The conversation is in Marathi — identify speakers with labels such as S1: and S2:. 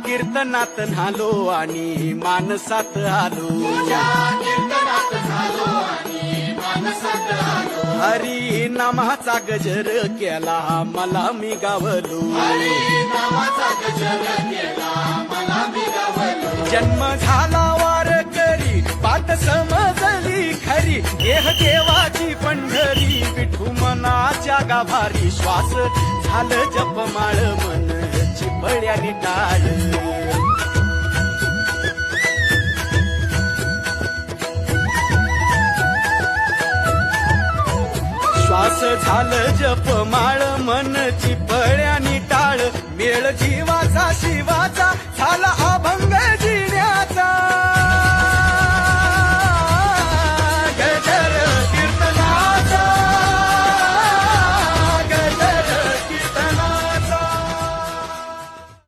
S1: कीर्तनात न्हालो आणि मानसात आलो हरी नामाचा गजर केला मला मी गावलो जन्म झाला वार करी पाठ समजली खरी देह देवाची पंढरी विठू मनाच्या गाभारी श्वास झालं जपमाळ मन चिपळ्याने टाळ श्वास झालं जपमाळ मन चिपळ्याने टाळ मेळ जीवाचा शिवाचा झाला अभंग